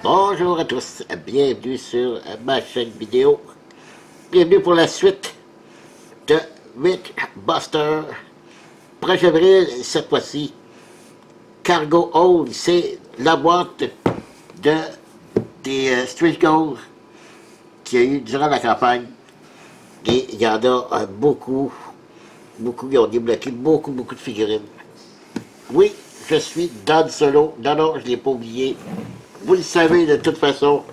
Bonjour à tous, bienvenue sur ma chaîne vidéo. Bienvenue pour la suite de Mythbuster. 1er avril, cette fois-ci, Cargo Hold, c'est la boîte des Street Goals qu'il y a eu durant la campagne. Et il y en a beaucoup qui ont débloqué beaucoup de figurines. Oui, je suis Don Solo. Non, je ne l'ai pas oublié. Vous le savez de toute façon.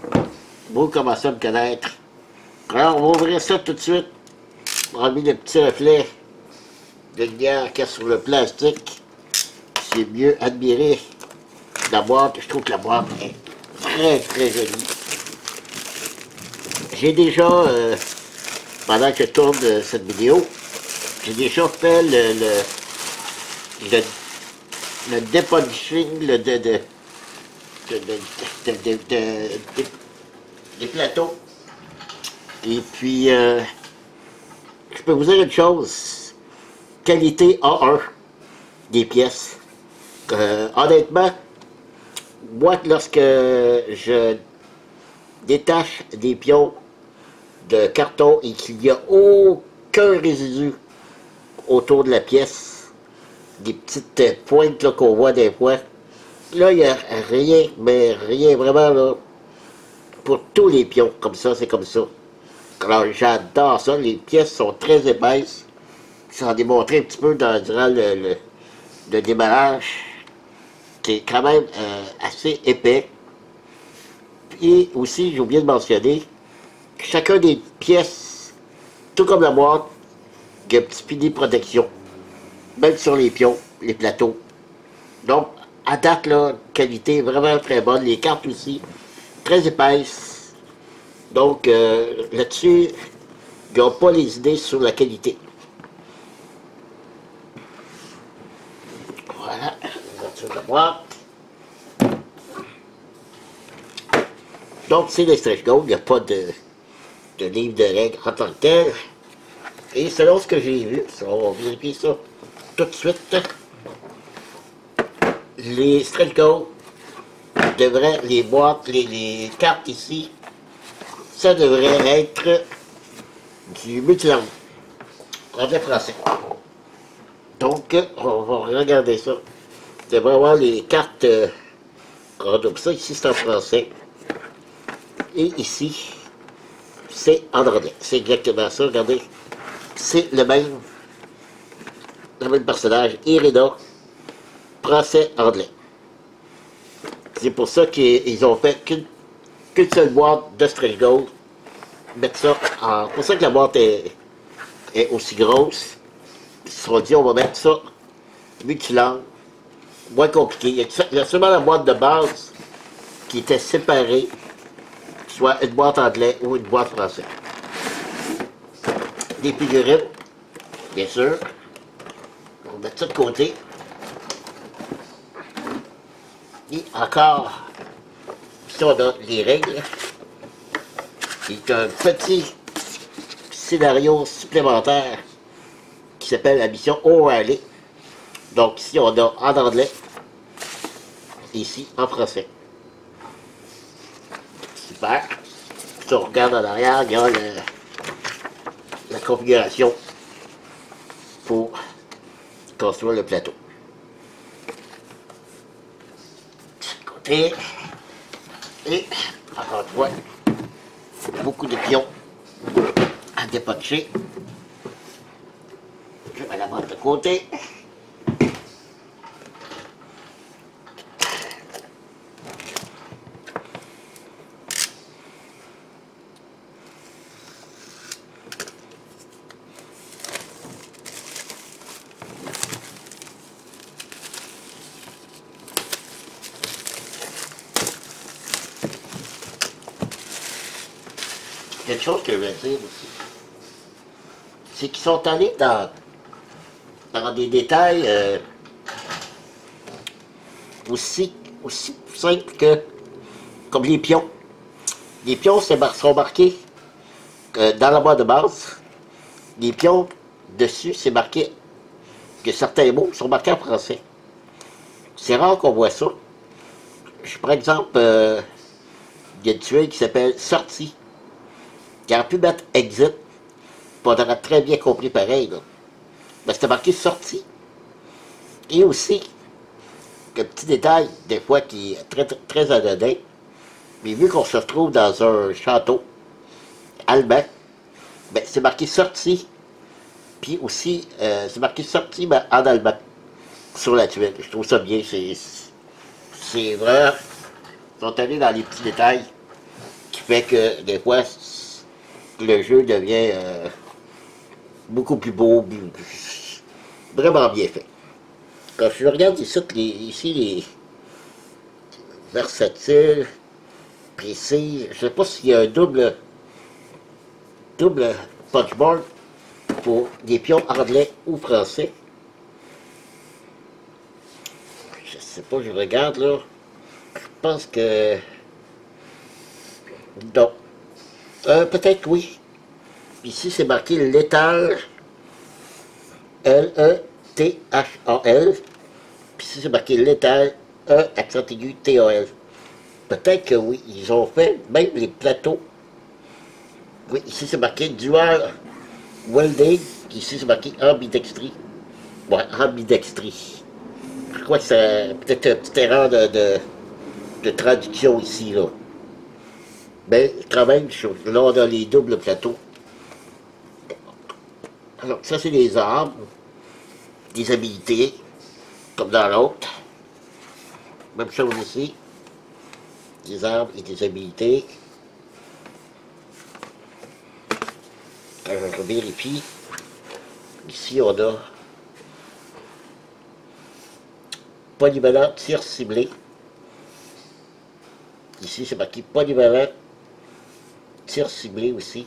Vous commencez à me connaître. Alors, on va ouvrir ça tout de suite. On a mis le petit reflet de lumière qu'il y a sur le plastique. C'est mieux admirer la boîte. Je trouve que la boîte est très jolie. J'ai déjà, pendant que je tourne cette vidéo, j'ai déjà fait le dépunching des plateaux. Et puis, je peux vous dire une chose, qualité A1 des pièces. Honnêtement, moi, lorsque je détache des pions de carton et qu'il n'y a aucun résidu autour de la pièce, des petites pointes qu'on voit des fois, là, il n'y a rien, mais rien vraiment, là, pour tous les pions, comme ça, c'est comme ça. Alors, j'adore ça, les pièces sont très épaisses, ça a démontré un petit peu durant le démarrage, c'est quand même assez épais. Et aussi, j'ai oublié de mentionner, chacun des pièces, tout comme la boîte, il y a un petit pilier de protection, même sur les pions, les plateaux. Donc, à date, là, qualité vraiment très bonne. Les cartes aussi, très épaisses. Donc, là-dessus, ils n'ont pas les idées sur la qualité. Voilà, l'ouverture de la boîte. Donc, c'est les Stretch Goals, il n'y a pas de livre de règles en tant que tel. Et selon ce que j'ai vu, on va vérifier ça tout de suite. Les Stretch Goals devraient, les boîtes, les cartes ici, ça devrait être du multilangue, anglais français. Donc, on va regarder ça. On devrait avoir les cartes, donc ça ici c'est en français. Et ici, c'est en anglais. C'est exactement ça, regardez. C'est le même personnage, Irina, français-anglais. C'est pour ça qu'ils ont fait qu'une seule boîte de Stretch Goals. Mettre ça en... C'est pour ça que la boîte est aussi grosse. Ils se sont dit, on va mettre ça multilangue, moins compliqué. Il y a seulement la boîte de base qui était séparée, soit une boîte anglais ou une boîte français. Des figurines, bien sûr. On va mettre ça de côté. Et encore, ici on a les règles. C'est un petit scénario supplémentaire qui s'appelle la mission O'Reilly. Donc ici on a en anglais, ici en français. Super. Si on regarde en arrière, il y a la configuration pour construire le plateau. Côté. Et encore une fois, beaucoup de pions à dépuncher. Je vais la mettre de côté. Quelque chose que je vais dire aussi, c'est qu'ils sont allés dans des détails aussi simples que, comme les pions. Les pions sont marqués dans la boîte de base. Les pions dessus, c'est marqué que certains mots sont marqués en français. C'est rare qu'on voit ça. Par exemple, il y a une tuile qui s'appelle Sortie. Qui aurait pu mettre Exit, puis on aurait très bien compris pareil, là. Mais c'était marqué Sortie. Et aussi, un petit détail, des fois, qui est très, très anodin, mais vu qu'on se retrouve dans un château allemand, ben, c'est marqué Sortie, puis aussi, c'est marqué Sortie, mais en allemand, sur la tuile. Je trouve ça bien, c'est vraiment, ils sont allés dans les petits détails, qui fait que, des fois, le jeu devient beaucoup plus beau, vraiment bien fait. Quand je regarde ici les versatiles, précis, je ne sais pas s'il y a un double punchboard pour des pions anglais ou français. Je ne sais pas, je regarde là. Je pense que... non. Peut-être oui. Ici, c'est marqué Lethal. L-E-T-H-A-L. Puis ici, c'est marqué Lethal. E, accent aigu, T-A-L. Peut-être que oui, ils ont fait même les plateaux. Oui, ici, c'est marqué Dual Welding. Ici, c'est marqué Ambidextrie. Ouais, Ambidextrie. Je crois que c'est peut-être une petite erreur de traduction ici, là. Mais quand même, là, on a les doubles plateaux. Alors, ça, c'est des armes, des habilités, comme dans l'autre. Même chose ici. Des armes et des habilités. Je vérifie. Ici, on a polyvalent tir ciblé. Ici, c'est marqué polyvalent tir ciblé aussi.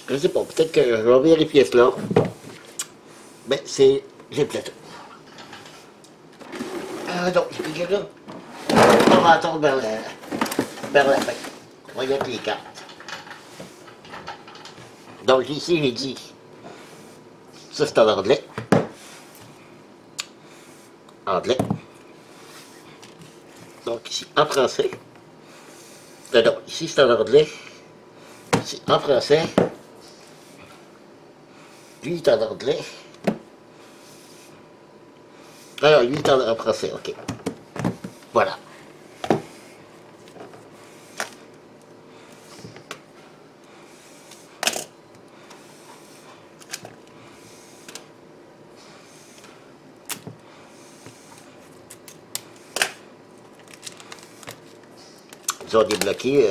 Je sais pas, peut-être que je vais vérifier cela. Mais c'est les plateaux. Ah non, j'ai cliqué là. On va attendre vers la fin. Voyons les cartes. Donc ici, j'ai dit, ça c'est en anglais. Anglais. Donc ici, en français. Non, ici c'est en anglais. Ici, en français. Lui, il est en anglais. Alors, lui, il est en français, ok. Voilà. Ils ont débloqué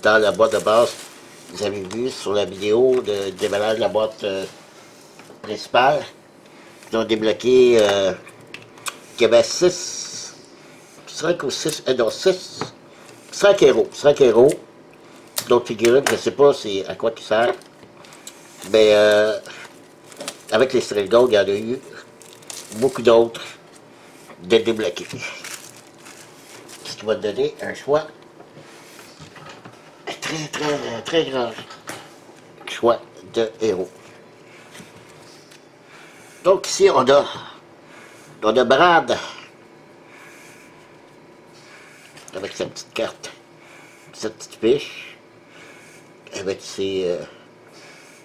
dans la boîte de base. Vous avez vu sur la vidéo de démarrage de la boîte principale. Ils ont débloqué qu'il y avait 5 ou 6, non 6, 5 héros. 5 héros. D'autres figurines, je ne sais pas à quoi ils servent. Mais avec les Stray Gold, il y en a eu beaucoup d'autres de débloquer. Ce qui va te donner un choix très grand choix de héros. Donc ici on a Brad avec sa petite carte, sa petite fiche, avec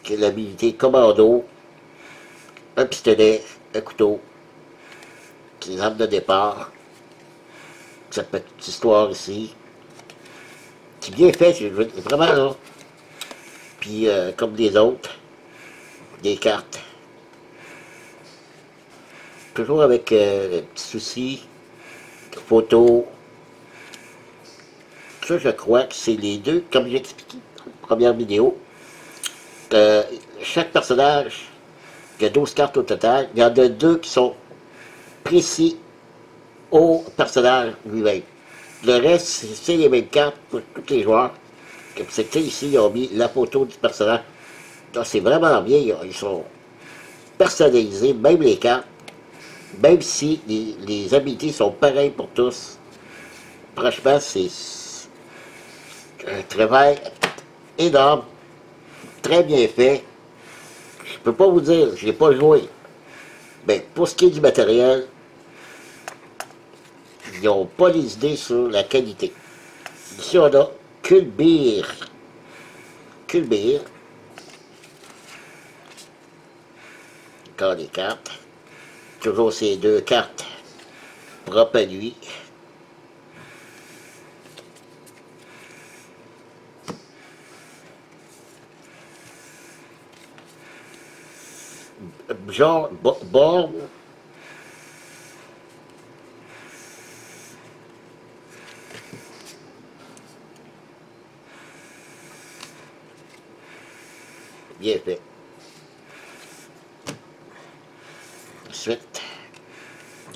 l'habilité commando, un pistolet, un couteau, ses armes de départ, cette petite histoire ici. C'est bien fait, c'est vraiment là. Puis comme les autres, des cartes. Toujours avec le petit souci, photos. Ça, je crois que c'est les deux, comme j'ai expliqué dans la première vidéo. Chaque personnage, il y a 12 cartes au total. Il y en a 2 qui sont précis au personnage lui-même. Le reste, c'est les mêmes cartes pour tous les joueurs. C'est que ici, ils ont mis la photo du personnage. Donc, c'est vraiment bien. Ils sont personnalisés, même les cartes. Même si les habilités sont pareilles pour tous. Franchement, c'est un travail énorme. Très bien fait. Je peux pas vous dire, je n'ai pas joué. Mais pour ce qui est du matériel, ils n'ont pas les idées sur la qualité. Ici, on a Kulbeer. Kulbeer. Encore les cartes. Toujours ces deux cartes propres à lui. Genre, Born. Bien fait. Ensuite.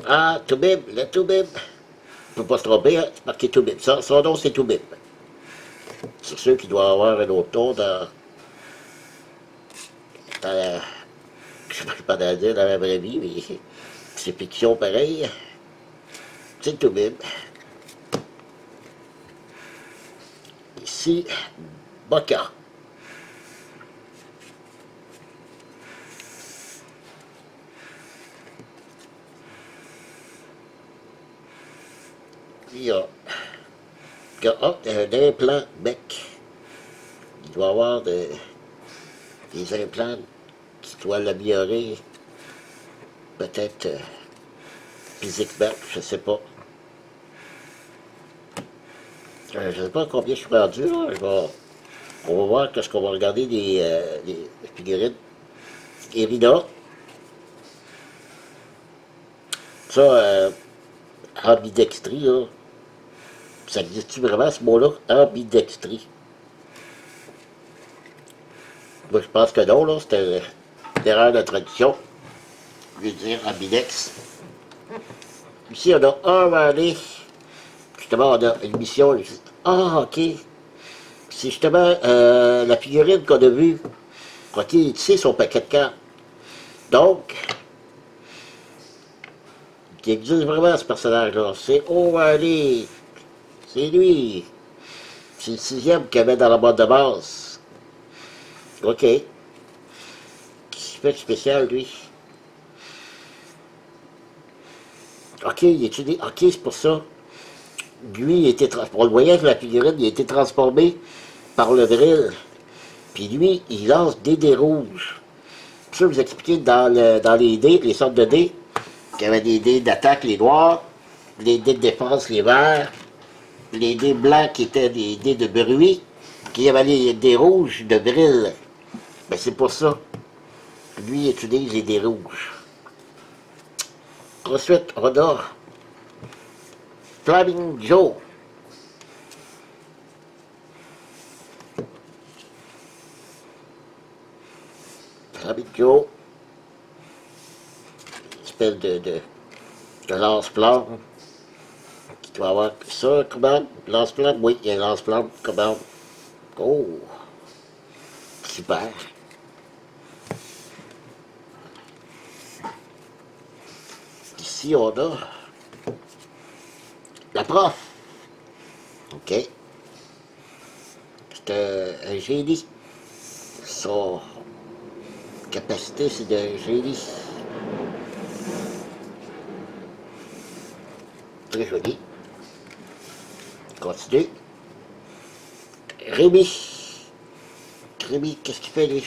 Ah, Toubib, le Toubib. Il ne peut pas se tromper, hein? C'est marqué Toubib. Son nom, c'est Toubib. C'est sûr qu'il doit avoir un autre nom dans la... Je ne sais pas dire dans la vraie vie, mais c'est fiction pareil. C'est Toubib. Ici, Boca. Il y a un implant bec. Il doit avoir des implants qui doivent l'améliorer. Peut-être physiquement, je ne sais pas. Je ne sais pas combien je suis rendu, là. On va voir qu'est-ce qu'on va regarder les figurines. Irina. Ça, ambidextrie, là. Ça existe-tu vraiment ce mot-là? Ambidextrie. Moi, je pense que non, là. C'était une erreur de traduction. Je veux dire ambidex. Ici, on a un année. Justement, on a une mission. Ah, ok. C'est justement la figurine qu'on a vue. Ok, tu sais son paquet de cartes. Donc, il existe vraiment ce personnage-là. C'est O'Reilly. C'est lui. C'est le 6e qu'il y avait dans la boîte de base. Ok. Qu'est-ce qu'il fait de spécial, lui? Ok, il étudie. Ok, c'est pour ça. Lui, il était pour le voyage de la figurine, il a été transformé par le vril. Puis lui, il lance des dés rouges. Puis ça, vous expliquez dans les dés, les sortes de dés, qu'il y avait des dés d'attaque, les noirs, les dés de défense, les verts, les dés blancs qui étaient des dés de bruit, qu'il y avait les dés rouges de vril. Ben c'est pour ça. Lui, il utilise les dés rouges. Ensuite, on a Flaming Joe. Flaming Joe. Une espèce de lance-flamme. Qui doit avoir ça, comment? Lance-flamme? Oui, il y a un lance-flamme, comment? Oh! Super. Ici, on a la prof. OK. C'est un génie. Son capacité, c'est d'un génie. Très joli. Continue. Rémi. Rémi, qu'est-ce qu'il fait, lui?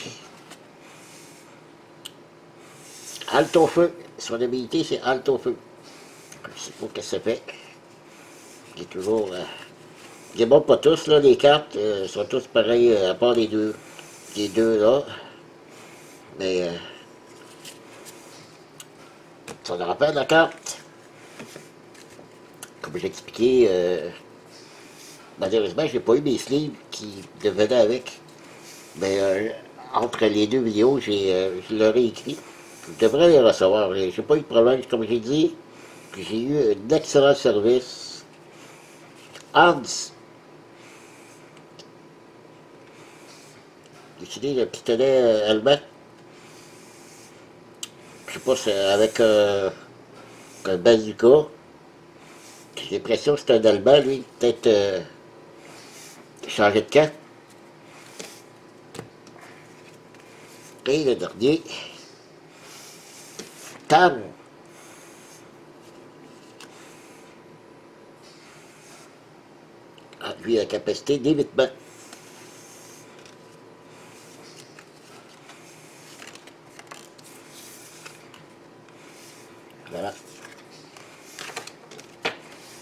Halte au feu. Son habilité, c'est halte au feu. Je ne sais pas ce que ça fait. Il est toujours... je les montre pas tous, là, les cartes. Sont tous pareils, à part les deux. Les deux, là. Mais... ça me rappelle la carte. Comme j'ai expliqué, malheureusement, j'ai pas eu mes sleeves qui devenaient avec. Mais entre les deux vidéos, je leur ai écrit. Je devrais les recevoir. J'ai pas eu de problème, comme j'ai dit. J'ai eu un excellent service. Hans. J'ai utilisé le pistolet allemand. Je sais pas, c'est avec un bazooka. J'ai l'impression que c'est un allemand, lui. Peut-être changer de camp. Et le dernier. Tam. vu la capacité d'évitement. Voilà.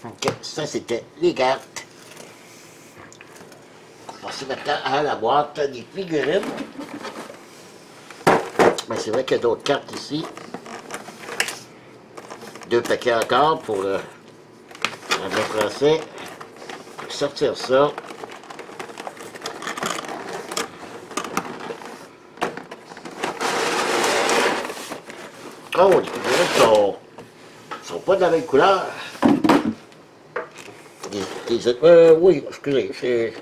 Ok, ça c'était les cartes. On va passer maintenant à la boîte des figurines. Mais c'est vrai qu'il y a d'autres cartes ici. 2 paquets encore pour le français. Sortir ça. Oh, les figurines sont pas de la même couleur. Oui, excusez, c'est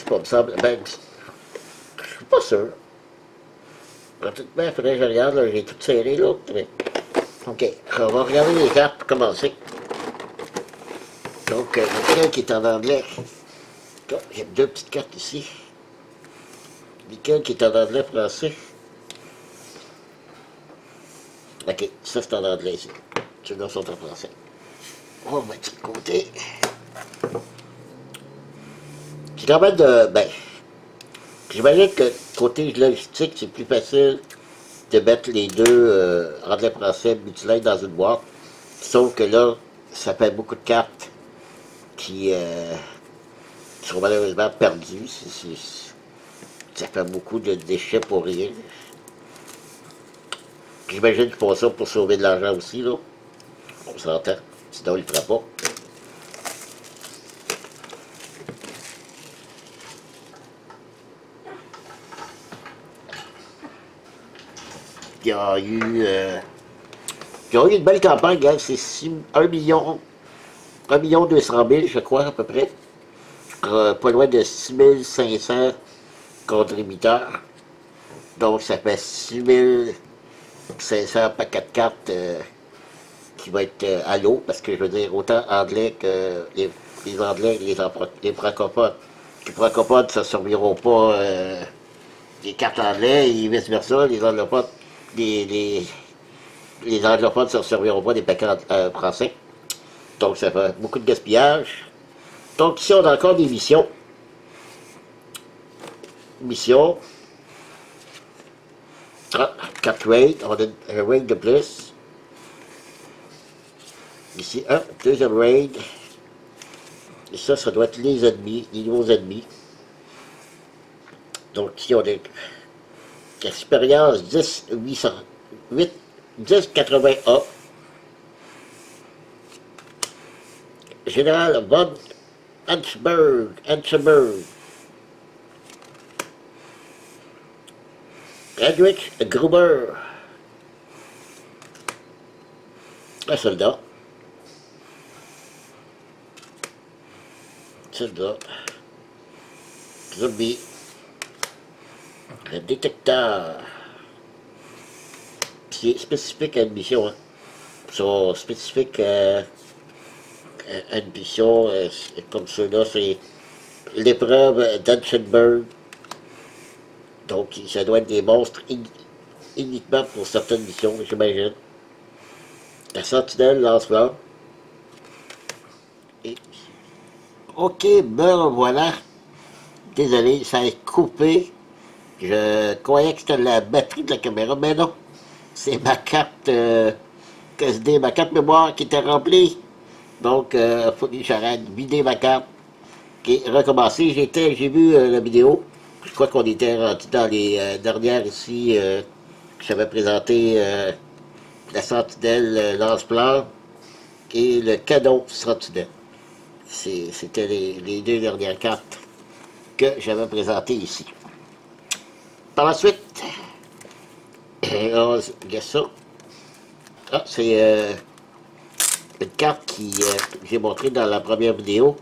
pas me semble. Ben, je suis pas sûr. Pratiquement, il faudrait que je regarde, là, j'ai tout serré là. Mais... Ok, on va regarder les cartes pour commencer. Donc, lequel qui est en anglais? Oh, j'ai 2 petites cartes ici. Lequel qui est en anglais français? Ok, ça c'est en anglais ici. Ceux-là sont en français. On va mettre ça de côté. C'est quand même de... Ben, j'imagine que côté logistique, c'est plus facile de mettre les deux anglais-français multilingues dans une boîte. Sauf que là, ça fait beaucoup de cartes qui sont malheureusement perdues. Ça fait beaucoup de déchets pour rien. J'imagine qu'ils font ça pour sauver de l'argent aussi, là. On s'entend. Sinon, ils ne le feraient pas. Il y a eu... il y a eu une belle campagne, hein. C'est 1 million 200 000, je crois, à peu près. Pas loin de 6 500 contributeurs. Donc, ça fait 6 500 paquets de cartes qui vont être à l'eau, parce que je veux dire, autant anglais que les anglais, les francophones. Les francophones, ça ne serviront pas les cartes anglais et vice-versa, les anglophones, les anglophones, ça ne serviront pas des paquets français. Donc, ça fait beaucoup de gaspillage. Donc, ici, on a encore des missions. Mission. Ah, 4 raids. On a un raid de plus. Ici, un deuxième raid. Et ça doit être les ennemis, les nouveaux ennemis. Donc, ici, on a l'expérience 1080A. Général von Ansberg. Heinrich Gruber. Un soldat. Zombie. Un détecteur. C'est spécifique à une mission, hein. Sont spécifiques à une mission comme ceux-là, c'est l'épreuve d'Anschenberg. Donc, ça doit être des monstres uniquement pour certaines missions, j'imagine. La sentinelle lance-flamme. Et... Ok, ben voilà. Désolé, ça a coupé. Je croyais que c'était la batterie de la caméra, mais non. C'est ma carte SD, ma carte mémoire qui était remplie. Donc, il faut que j'arrête de vider ma carte. Ok, recommencer. J'ai vu la vidéo. Je crois qu'on était rendu dans les dernières ici. J'avais présenté la sentinelle lance-flamme et le canon sentinelle. C'était les 2 dernières cartes que j'avais présentées ici. Par la suite, on regarde ça. Ah, c'est une carte que j'ai montrée dans la première vidéo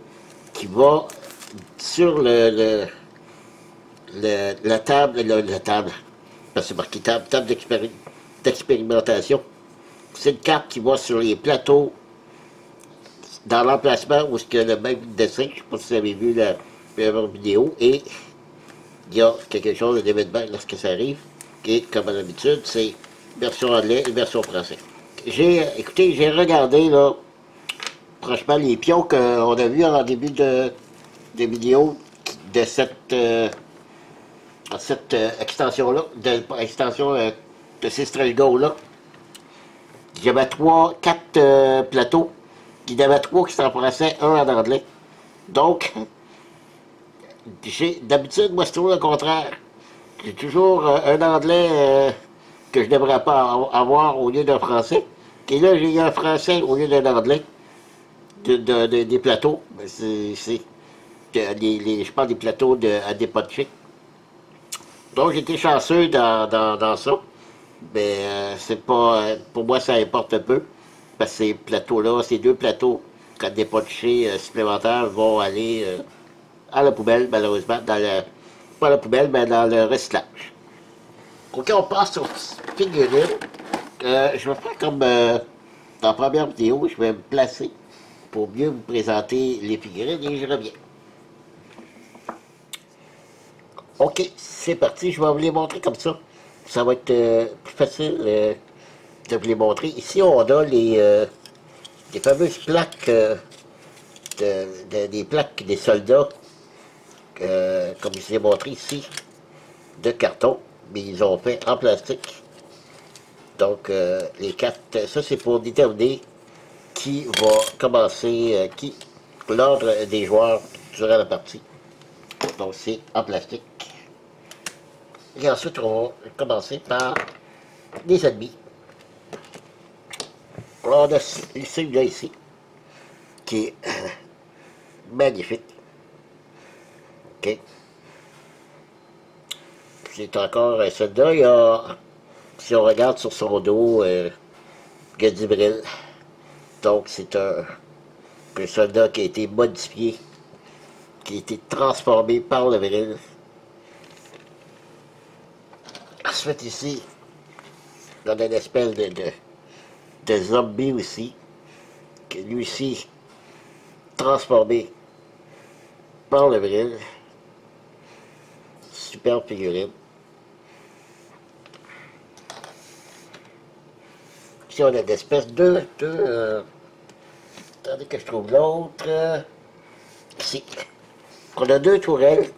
qui va sur la table, parce que c'est marqué table d'expérimentation. C'est une carte qui va sur les plateaux dans l'emplacement où il y a le même dessin. Je ne sais pas si vous avez vu la première vidéo. Et il y a quelque chose d'événement lorsque ça arrive. Et comme à l'habitude, c'est version anglais et version français. Écoutez, j'ai regardé là, franchement, les pions qu'on a vus en début de de vidéos de cette extension-là, de ces stretch goals-là. J'avais 4 plateaux. Il y en avait 3 qui étaient en français, 1 en anglais. Donc, d'habitude, moi, c'est toujours le contraire. J'ai toujours un anglais que je ne devrais pas avoir au lieu d'un français. Et là, j'ai un français au lieu d'un anglais des plateaux. C'est je parle des plateaux à dépotcher. Donc, j'étais chanceux dans ça. Mais c'est pas. Pour moi, ça importe peu. Parce que ces plateaux-là, ces 2 plateaux à dépotcher supplémentaires vont aller à la poubelle, malheureusement. Pas à la poubelle, mais dans le recyclage. Ok, on passe aux figurines. Je vais faire comme dans la première vidéo, je vais me placer pour mieux vous présenter les figurines et je reviens. Ok, c'est parti, je vais vous les montrer comme ça. Ça va être plus facile de vous les montrer. Ici, on a les fameuses plaques, des plaques des soldats, comme je vous ai montré ici, de carton, mais ils ont fait en plastique. Donc, les 4, ça c'est pour déterminer qui va commencer, l'ordre des joueurs durant la partie. Donc, c'est en plastique. Et ensuite, on va commencer par les ennemis. Alors, on a celui-là ici, qui est magnifique. OK. C'est encore un soldat. Il y a, si on regarde sur son dos, il y a du bril. Donc, c'est un soldat qui a été modifié, qui a été transformé par le vril. Ensuite, ici, on a une espèce de zombie aussi, qui est lui aussi transformé par le vril. Superbe figurine. Ici, on a une espèce attendez que je trouve l'autre. Ici. On a 2 tourelles.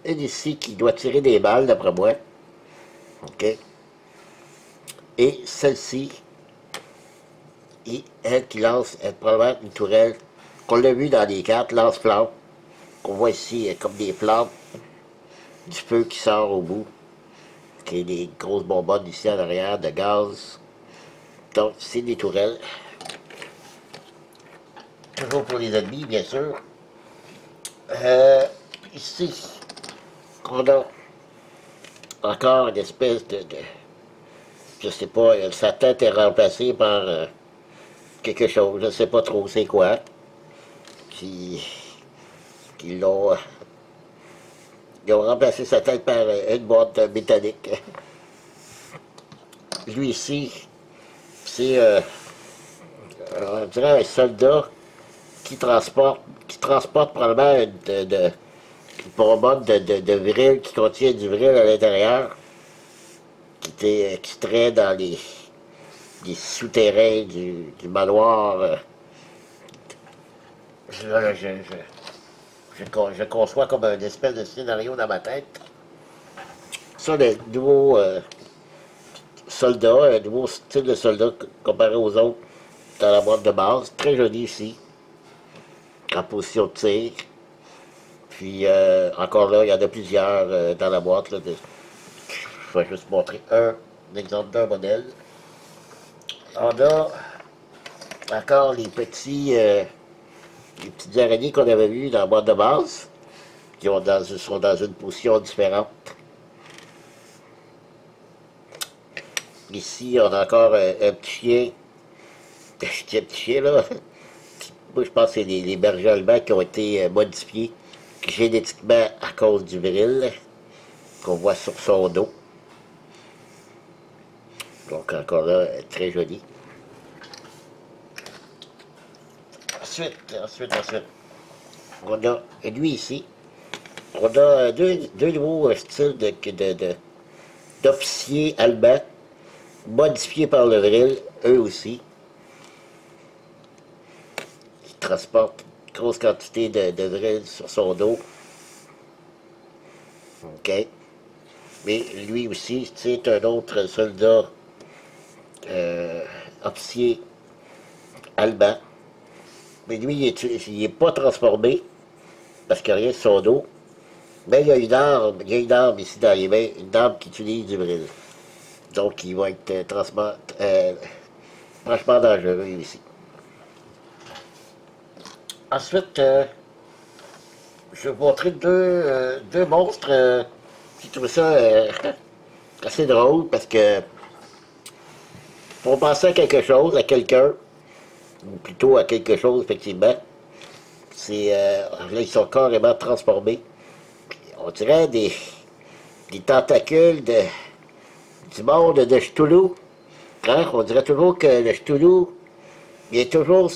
Une ici qui doit tirer des balles, d'après moi. OK. Et celle-ci, elle qui lance, probablement une tourelle, qu'on l'a vu dans les cartes, lance-flamme. Qu'on voit ici comme des flammes, du feu qui sort au bout. Qui est des grosses bonbonnes ici en arrière de gaz. Donc, c'est des tourelles. Toujours pour les ennemis, bien sûr. Ici, on a encore une espèce je sais pas, sa tête est remplacée par quelque chose, je sais pas trop c'est quoi, qui l'ont... Ils ont remplacé sa tête par une boîte métallique. Lui ici, c'est, on dirait un soldat qui transporte probablement une bonbonne de vril qui contient du vril à l'intérieur, qui était extrait dans les souterrains du manoir. Je conçois comme un espèce de scénario dans ma tête. Ça, le nouveau soldat, un nouveau style de soldat comparé aux autres dans la boîte de base. Très joli ici, en position de tir. Puis encore là, il y en a plusieurs dans la boîte. Là, je vais juste montrer un exemple d'un modèle. On a encore les petites araignées qu'on avait vues dans la boîte de base, qui sont dans une position différente. Ici, on a encore un petit chien. Un petit chien, là. Moi, je pense que c'est les bergers allemands qui ont été modifiés génétiquement à cause du vril qu'on voit sur son dos. Donc, encore là, très joli. Ensuite, on a lui ici. On a deux nouveaux styles d'officiers allemands, modifiés par le vril, eux aussi. Ils transportent grosse quantité de vrille sur son dos. OK. Mais lui aussi, c'est un autre soldat officier allemand. Mais lui, il est pas transformé, parce qu'il n'y a rien sur son dos. Mais il y a une arme ici dans les mains, une arme qui utilise du vrille. Donc, il va être franchement dangereux ici. Ensuite, je vais vous montrer deux monstres. J'ai trouvé ça assez drôle parce que pour penser à quelque chose, à quelqu'un, ou plutôt à quelque chose, effectivement, là, ils sont carrément transformés. On dirait des tentacules du monde de Cthulhu. Hein? On dirait toujours que le Cthulhu, il est toujours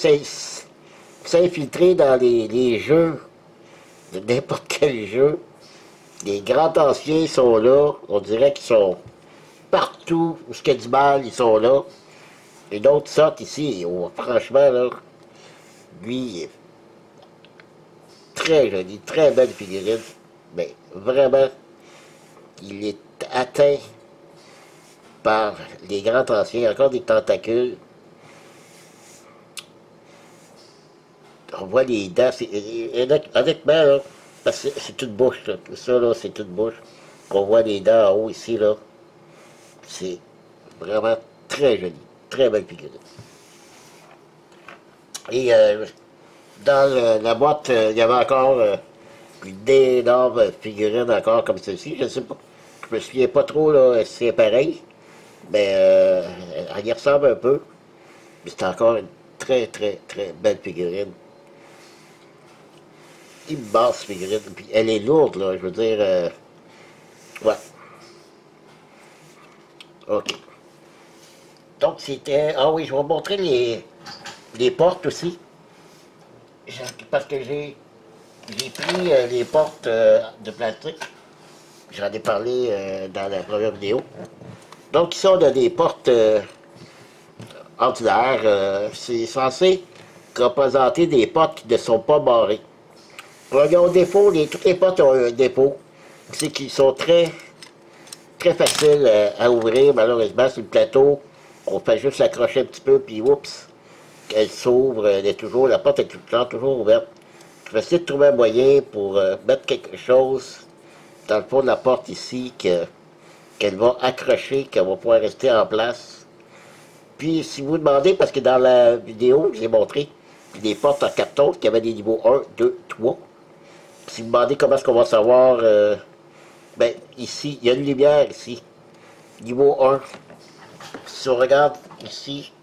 s'infiltrer dans les jeux, de n'importe quel jeu. Les grands anciens sont là, on dirait qu'ils sont partout où il y a du mal, ils sont là. Et d'autres sortent ici, oh, franchement, là, lui, est très joli, très belle figurine. Mais vraiment, il est atteint par les grands anciens, encore des tentacules. On voit les dents, honnêtement, là, parce que c'est toute bouche, là. Tout ça, là, c'est toute bouche. On voit les dents en haut ici, là. C'est vraiment très joli, très belle figurine. Et dans la boîte, il y avait encore une énorme figurine encore comme celle-ci. Je ne sais pas, je me souviens pas trop là, si c'est pareil, mais elle y ressemble un peu. Mais c'est encore une très très très belle figurine. Immense figurine. Puis elle est lourde, là, je veux dire. Ouais. OK. Donc c'était. Ah oui, je vais vous montrer les portes aussi. Parce que j'ai pris les portes de plastique. J'en ai parlé dans la première vidéo. Donc, ils sont des portes ordinaires. C'est censé représenter des portes qui ne sont pas barrées. Alors, ils ont un défaut, toutes les portes ont un défaut. C'est qu'ils sont très, très faciles à ouvrir, malheureusement, sur le plateau. On fait juste l'accrocher un petit peu, puis oups, elle s'ouvre, la porte est tout le temps toujours ouverte. Je vais essayer de trouver un moyen pour mettre quelque chose dans le fond de la porte ici qu'elle va accrocher, qu'elle va pouvoir rester en place. Puis si vous demandez, parce que dans la vidéo, je vous ai montré des portes en carton qui avaient des niveaux 1, 2, 3. Si vous demandez comment est-ce qu'on va savoir, ben ici, il y a une lumière ici, niveau 1. Si on regarde ici,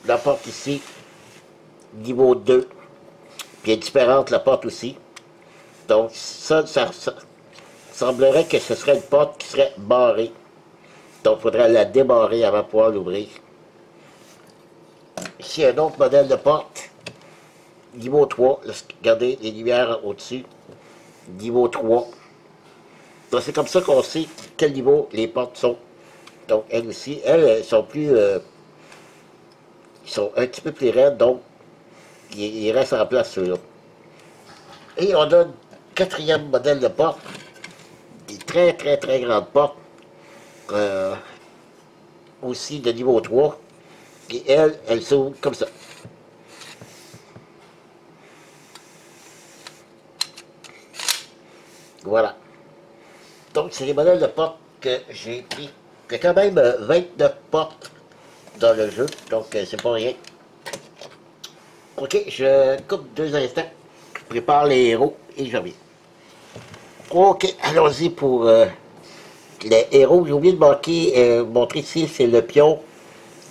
la porte ici, niveau 2. Puis elle est différente, la porte aussi. Donc ça semblerait que ce serait une porte qui serait barrée. Donc il faudrait la débarrer avant de pouvoir l'ouvrir. Ici, un autre modèle de porte. Niveau 3. Là, regardez les lumières au-dessus. Niveau 3. Donc c'est comme ça qu'on sait quel niveau les portes sont. Donc elles aussi, elles sont plus... ils sont un petit peu plus raides, donc ils restent en place ceux-là. Et on a un quatrième modèle de porte. Des très très très grandes portes. Aussi de niveau 3. Et elles s'ouvrent comme ça. Voilà. Donc, c'est les modèles de portes que j'ai pris. Il y a quand même 29 portes dans le jeu, donc c'est pas rien. Ok, je coupe 2 instants. Je prépare les héros et je reviens. Ok, allons-y pour les héros. J'ai oublié de montrer ici, c'est le pion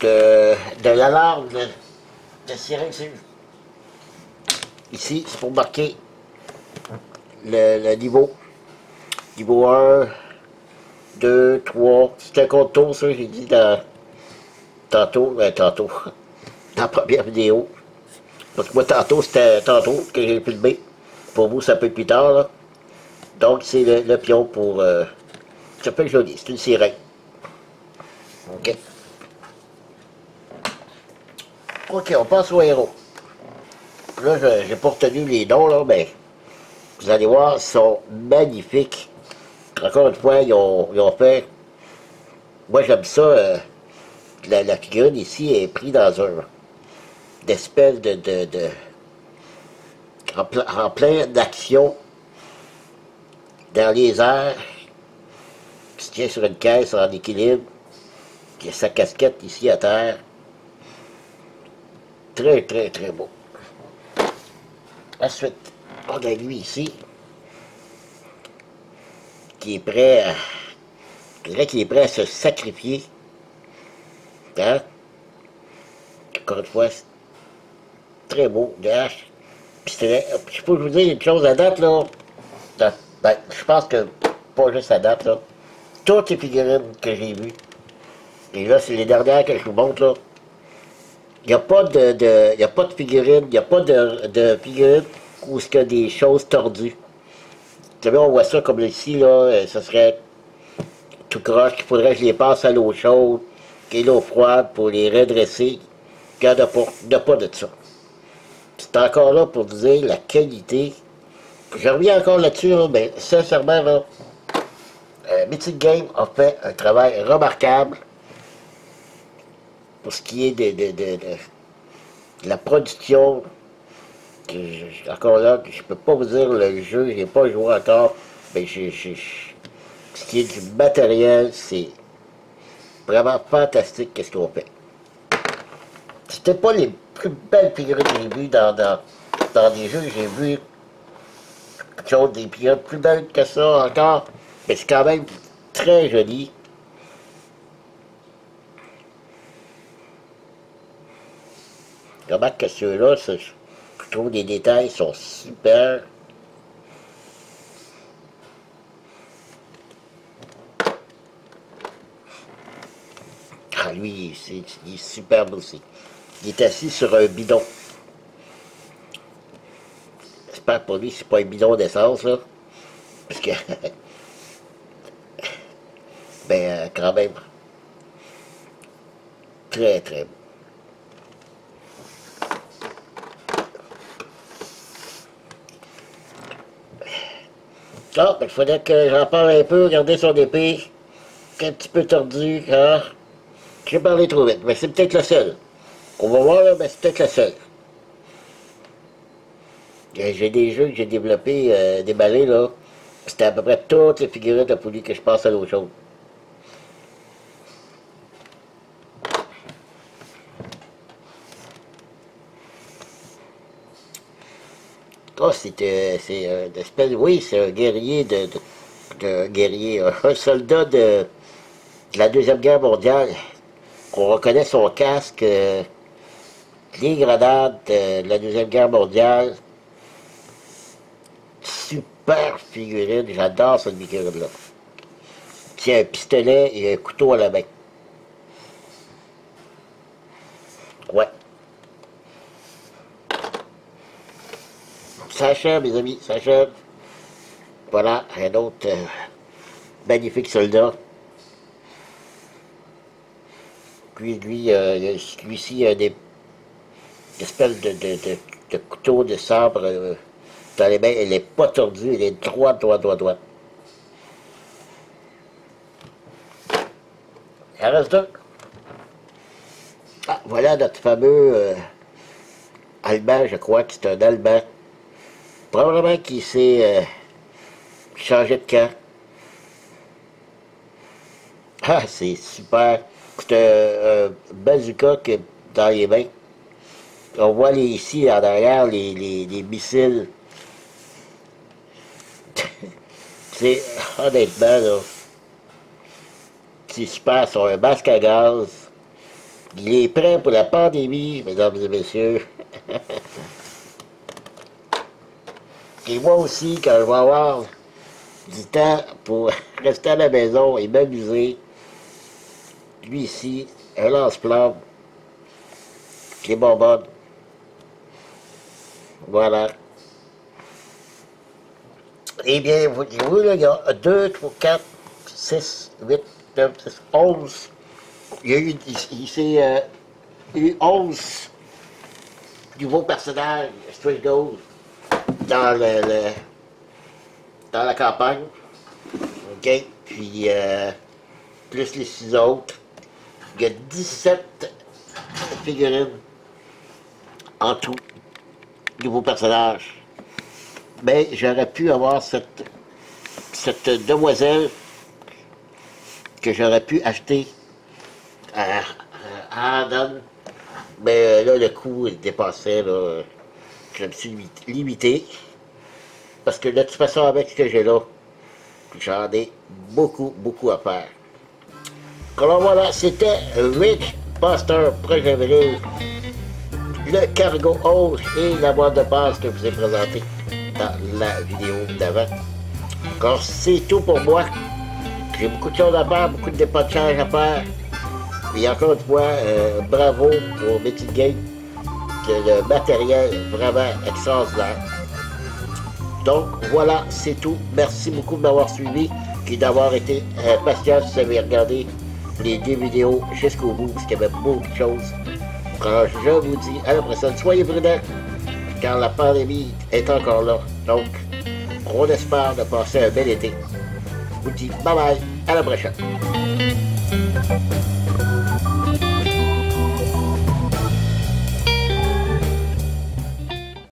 de l'alarme de sirène. Ici, c'est pour marquer le niveau. Niveau 1, 2, 3. C'est un contour, ça, j'ai dit tantôt, dans la première vidéo. Parce que moi, tantôt, c'était tantôt que j'ai filmé. Pour vous, ça peut être plus tard, là. Donc, c'est le pion pour... ça fait joli, c'est une sirène. OK. OK, on passe au héros. Là, j'ai pas retenu les noms, là, mais vous allez voir, ils sont magnifiques. Encore une fois, ils ont fait... Moi, j'aime ça. La figurine ici est prise dans un... d'espèce en plein d'action dans les airs, qui se tient sur une caisse en équilibre, qui a sa casquette ici à terre. Très, très, très beau. Ensuite, on a lui ici, qui est prêt à... Je dirais qu'il est prêt à se sacrifier. Hein? Encore une fois, c'est très beau, de hache. Puis je peux vous dire une chose à date, là. Ben, je pense que, pas juste à date, là. Toutes les figurines que j'ai vues, et là, c'est les dernières que je vous montre, là. Il n'y a pas y a pas de figurines, il n'y a pas de figurines où il y a des choses tordues. Vous savez, on voit ça comme ici, là, ça serait tout croche, qu'il faudrait que je les passe à l'eau chaude, et l'eau froide pour les redresser. Il n'y a pas de ça. C'est encore là pour vous dire la qualité. Je reviens encore là-dessus, là, mais sincèrement, là, Mythic Game a fait un travail remarquable pour ce qui est de la production. Encore là, je peux pas vous dire le jeu, j'ai pas joué encore, mais ce qui est du matériel, c'est vraiment fantastique qu'est-ce qu'on fait. C'était pas les plus belles figurines que j'ai vues dans des jeux, j'ai vu quelque chose, des figurines plus belles que ça encore, mais c'est quand même très joli. Remarque que ceux-là, je trouve les détails sont super. Ah, lui, il est superbe aussi. Il est assis sur un bidon. J'espère pour lui, c'est pas un bidon d'essence, là. Parce que... ben, quand même. Très, très beau. Ah, ben, il faudrait que j'en parle un peu. Regardez son épée. Un petit peu tordu, hein. J'ai parlé trop vite, mais c'est peut-être le seul. On va voir, là, mais c'est peut-être le seul. J'ai des jeux que j'ai développés, déballés, là. C'était à peu près toutes les figurines de poulie que je passe à l'eau chaude. Oh, c'est une espèce, oui, c'est un guerrier guerrier, un soldat de la Deuxième Guerre mondiale. On reconnaît son casque, les grenades de la Deuxième Guerre mondiale. Super figurine, j'adore cette figurine-là. Tient un pistolet et un couteau à la main. Ouais. Ça achève, mes amis, ça achève. Voilà, un autre magnifique soldat. Lui-ci, il a des espèces de couteau de sabre dans les mains. Elle n'est pas tordue, elle est droite. Il en reste deux. Ah, voilà notre fameux Allemand, je crois que c'est un Allemand. Probablement qu'il s'est changé de camp. Ah, c'est super. C'est un bazooka qui est dans les mains. On voit ici, en arrière, les missiles. C'est, honnêtement, là, c'est super. Sur un masque à gaz. Il est prêt pour la pandémie, mesdames et messieurs. Et moi aussi, quand je vais avoir du temps pour rester à la maison et m'amuser, lui ici, un lance-flamme, les bonbonnes. Voilà. Eh bien, vous là, il y a 2, 3, 4, 6, 8, 9, 10, 11. Il y a eu, il s'est eu 11 nouveaux personnages, Stray Gold, dans dans la campagne. OK? Puis, plus les 6 autres. Il y a 17 figurines en tout. Nouveaux personnages. Mais j'aurais pu avoir cette demoiselle que j'aurais pu acheter à Adam. Mais là, le coût dépassait, là. Je me suis limité. Parce que de toute façon, avec ce que j'ai là, j'en ai beaucoup à faire. Alors voilà, c'était Rich Buster, projet viril, le cargo hose et la boîte de passe que je vous ai présenté dans la vidéo d'avant. Alors c'est tout pour moi. J'ai beaucoup de choses à faire, beaucoup de dépatchages à faire. Et encore une fois, bravo au Betty Game. C'est le matériel vraiment extraordinaire. Donc voilà, c'est tout. Merci beaucoup de m'avoir suivi et d'avoir été patient si vous avez regardé les 2 vidéos jusqu'au bout, parce qu'il y avait beaucoup de choses. Alors, je vous dis à la prochaine. Soyez prudents, car la pandémie est encore là. Donc, on espère de passer un bel été. Je vous dis bye bye, à la prochaine.